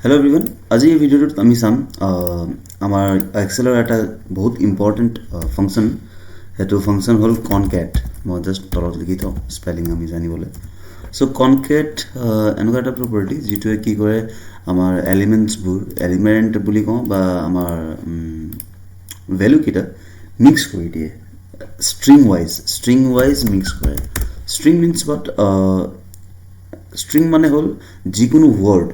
Hello everyone. আজি এই ভিডিওটোত আমি চাম আমাৰ এক্সেলৰ এটা বহুত ইম্পৰ্টেণ্ট ফাংচন হেতু ফাংচন হল CONCAT মই জাস্ট তলত লিখি থওঁ স্পেলিং আমি জানিবলৈ সো CONCAT এনেকুৱা এটা প্ৰপাৰ্টি যেটোৱে কি কৰে আমাৰ এলিমেন্টছবোৰ এলিমেন্ট বুলি কওঁ বা আমাৰ ভ্যালু কিটা মিক্স কৰি দিয়ে string wise মিক্স কৰে string means what string মানে হল যিকোনো ওয়াৰ্ড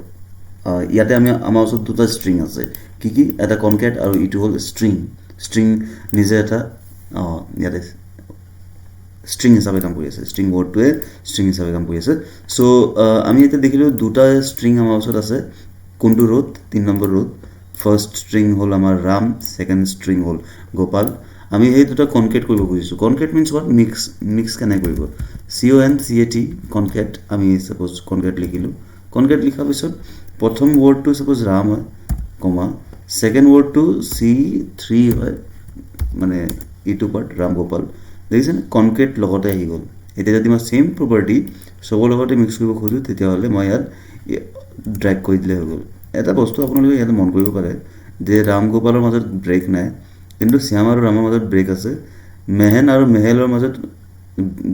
ইয়াতে আমি আমাৰ ওচৰত দুটা স্ট্ৰিং আছে কি কি এটা কনকেট আৰু ইটো হল স্ট্ৰিং নিজে এটা ইয়াতে স্ট্ৰিং হিচাপে কাম কৰি আছে স্ট্ৰিং ওয়াৰ্ডটোৱে স্ট্ৰিং হিচাপে কাম কৰি আছে সো আমি এটা দেখিলো দুটা স্ট্ৰিং আমাৰ ওচৰত আছে কোনটো ৰোত 3 নম্বৰ ৰোত ফাৰ্স্ট স্ট্ৰিং হল আমাৰ ৰাম সেকেন্ড স্ট্ৰিং হল গোপাল আমি এই দুটা কনকেট কৰিব খুজিছো কনকেট মিন্স what মিক্স কেনে কৰিব CONCAT কনকেট আমি সাপোজ কনকেট লিখিলো কনকেট লিখাৰ পিছত প্ৰথম ওয়ার্ডটো সাপোজ রাম হয় কমা সেকেন্ড ওয়ার্ডটো C3 হয় মানে ইটো পার্ট রাম গোপাল দেখিছেনে কনকেট লগতে আহি গল এতিয়া যদি মই সেম প্ৰপাৰ্টি সবৰ লগতে মিক্স কৰিব খোজো তেতিয়া হলে মই ইয়াত ড্ৰেগ কৰি দিলে হৈ গল এটা বস্তু আপোনালোকে ইয়াত মন কৰিব পাৰে যে ৰাম গোপালৰ মাজত ব্ৰেক নাই কিন্তু শ্যাম আৰু ৰামৰ মাজত ব্ৰেক আছে মেহেন আৰু মেহেলৰ মাজত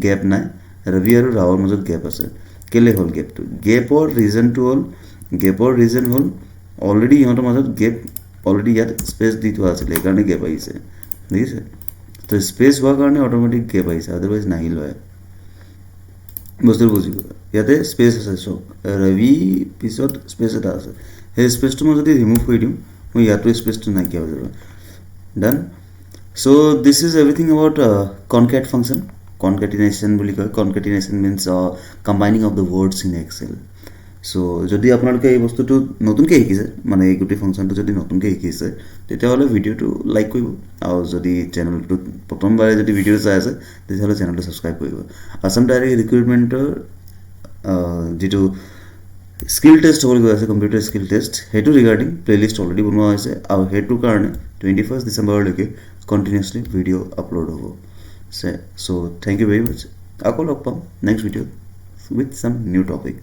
গ্যাপ নাই ৰবি আৰু ৰাৱৰ মাজত গ্যাপ আছে কেলে হল গ্যাপটো গ্যাপৰ ৰিজন হল অলৰেডি ইহঁতৰ মাজত গ্যাপ অলৰেডি ইয়াত স্পেস দি থোৱা আছিল এই কাৰণে গ্যাপ আহিছে দেখিছে তো স্পেস হোৱাৰ কাৰণে অটোমেটিক গ্যাপ আহিছে আদাৰৱাইজ নাহিল হয় বস্তু বুজিব ইয়াতে স্পেস আছে সো ৰবি পিছত স্পেস এটা আছে সেই স্পেসটো মই যদি ৰিমুভ কৰি দিম মই ইয়াতো স্পেসটো নাইকিয়া হৈ যাব done so this is everything about concat function concatenation বুলি কয় concatenation means combining of the words in excel so যদি আপোনালোকে এই বস্তুটো নতুনকৈ শিকিছে মানে এই গুটি ফাংচনটো যদি নতুনকৈ শিকিছে তেতিয়াহলে ভিডিওটো লাইক কৰিব আৰু যদি চেনেলটো প্ৰথমবাৰে যদি ভিডিও চাই আছে তেতিয়াহলে চেনেলটো সাবস্ক্ৰাইব কৰিব আসাম ডাইৰেক্ট ৰিক্ৰুটমেন্টৰ যেটো স্কিল টেষ্ট হ'ব গৈ আছে কম্পিউটাৰ স্কিল টেষ্ট হেতু ৰিগাৰ্ডিং প্লেলিষ্ট অলৰেডি বনোৱা হৈছে আৰু হেতু কাৰণে 21 ডিসেম্বৰলৈকে কন্টিনিউয়াসলি ভিডিও আপলোড হ'ব সো থ্যাংক ইউ ভেৰি মাচ আকৌ লগ পাম next video with some new topic